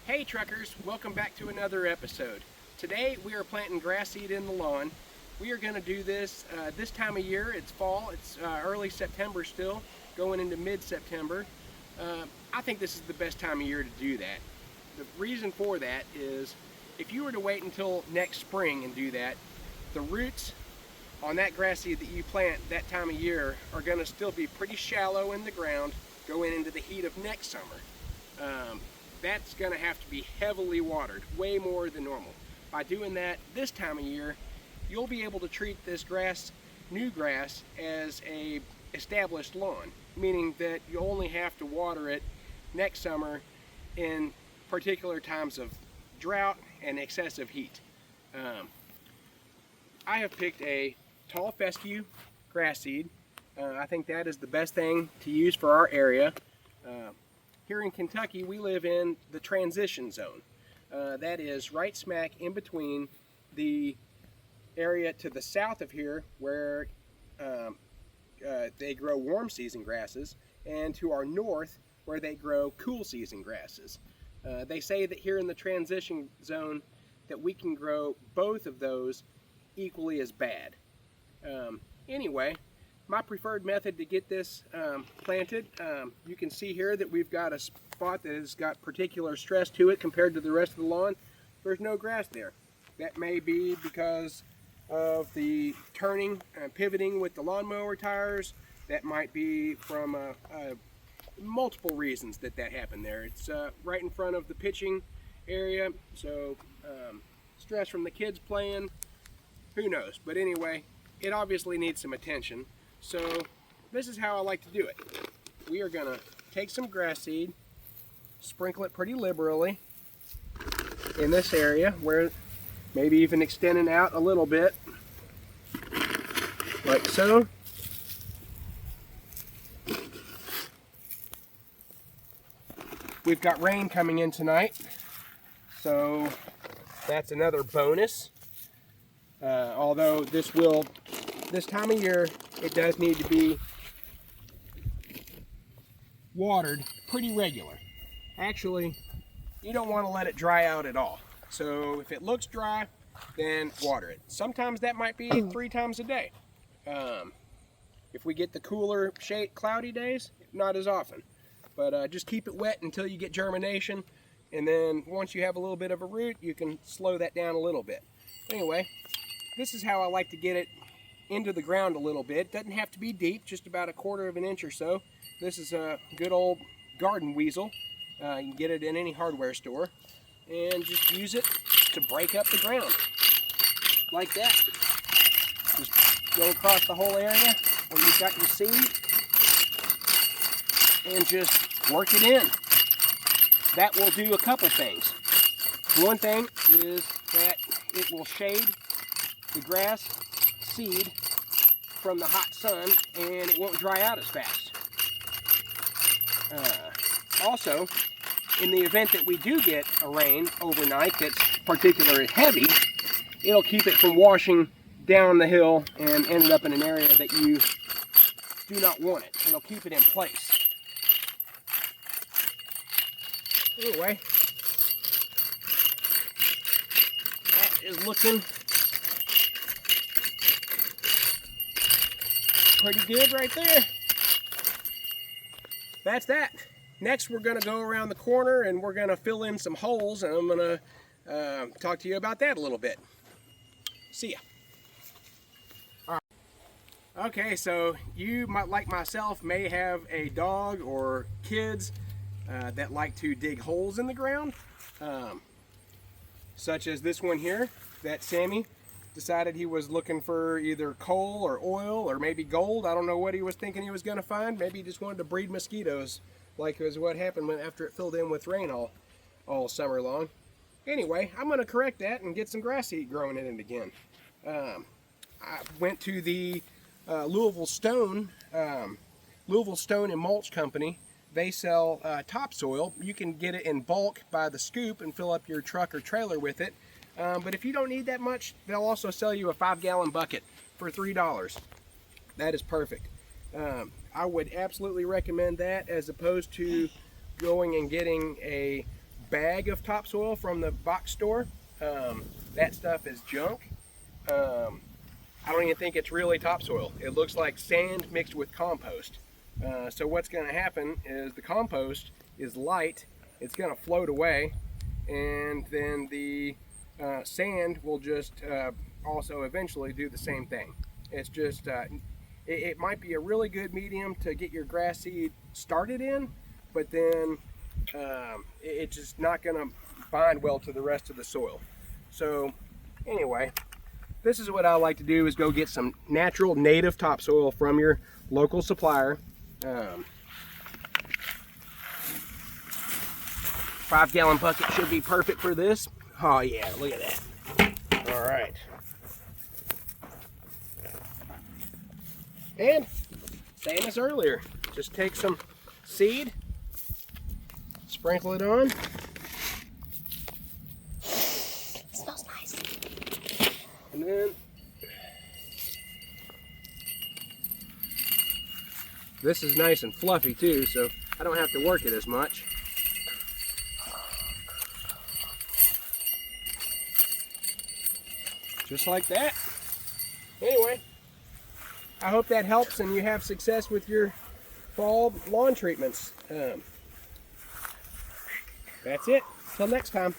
Hey truckers, welcome back to another episode. Today we are planting grass seed in the lawn. We are going to do this this time of year. It's fall, it's early September still, going into mid-September. I think this is the best time of year to do that. The reason for that is if you were to wait until next spring and do that, the roots on that grass seed that you plant that time of year are going to still be pretty shallow in the ground going into the heat of next summer. That's going to have to be heavily watered, way more than normal. By doing that this time of year, you'll be able to treat this grass, new grass, as a established lawn, meaning that you only have to water it next summer in particular times of drought and excessive heat. I have picked a tall fescue grass seed. I think that is the best thing to use for our area. Here in Kentucky, we live in the transition zone. That is right smack in between the area to the south of here where they grow warm season grasses, and to our north where they grow cool season grasses. They say that here in the transition zone that we can grow both of those equally as bad. Anyway, my preferred method to get this planted, you can see here that we've got a spot that has got particular stress to it compared to the rest of the lawn. There's no grass there. That may be because of the turning and pivoting with the lawnmower tires. That might be from multiple reasons that happened there. It's right in front of the pitching area, so stress from the kids playing, who knows. But anyway, it obviously needs some attention. So this is how I like to do it. We are going to take some grass seed, sprinkle it pretty liberally in this area where maybe even extending out a little bit, like so. We've got rain coming in tonight, so that's another bonus. Although this time of year, it does need to be watered pretty regular. Actually, you don't want to let it dry out at all. So if it looks dry, then water it. Sometimes that might be 3 times a day. If we get the cooler, shade, cloudy days, not as often. But just keep it wet until you get germination. And then once you have a little bit of a root, you can slow that down a little bit. Anyway, this is how I like to get it into the ground a little bit. Doesn't have to be deep, just about 1/4 of an inch or so. This is a good old garden weasel. You can get it in any hardware store. And just use it to break up the ground. Like that. Just go across the whole area where you've got your seed. And just work it in. That will do a couple things. One thing is that it will shade the grass seed from the hot sun, and it won't dry out as fast. Also, in the event that we do get a rain overnight that's particularly heavy, it'll keep it from washing down the hill and ended up in an area that you do not want it. It'll keep it in place. Anyway, that is looking pretty good right there. That's that. Next, we're going to go around the corner and we're going to fill in some holes, and I'm going to talk to you about that a little bit. See ya. All right. Okay, so you might, like myself, may have a dog or kids that like to dig holes in the ground, such as this one here that Sammy decided he was looking for either coal or oil or maybe gold. I don't know what he was thinking he was going to find. Maybe he just wanted to breed mosquitoes, like is what happened after it filled in with rain all summer long. Anyway, I'm going to correct that and get some grass seed growing in it again. I went to the Louisville Stone and Mulch Company. They sell topsoil. You can get it in bulk by the scoop and fill up your truck or trailer with it. But if you don't need that much, they'll also sell you a 5-gallon bucket for $3. That is perfect. I would absolutely recommend that as opposed to going and getting a bag of topsoil from the box store. That stuff is junk. I don't even think it's really topsoil. It looks like sand mixed with compost. So what's going to happen is the compost is light, it's going to float away, and then the sand will just also eventually do the same thing. It's just, it might be a really good medium to get your grass seed started in, but then it's just not going to bind well to the rest of the soil. So anyway, this is what I like to do, is go get some natural native topsoil from your local supplier. 5-gallon bucket should be perfect for this. Oh yeah, look at that. All right. And same as earlier, just take some seed, sprinkle it on. It smells nice. And then this is nice and fluffy too, so I don't have to work it as much. Just like that. Anyway, I hope that helps and you have success with your fall lawn treatments. That's it. Till next time.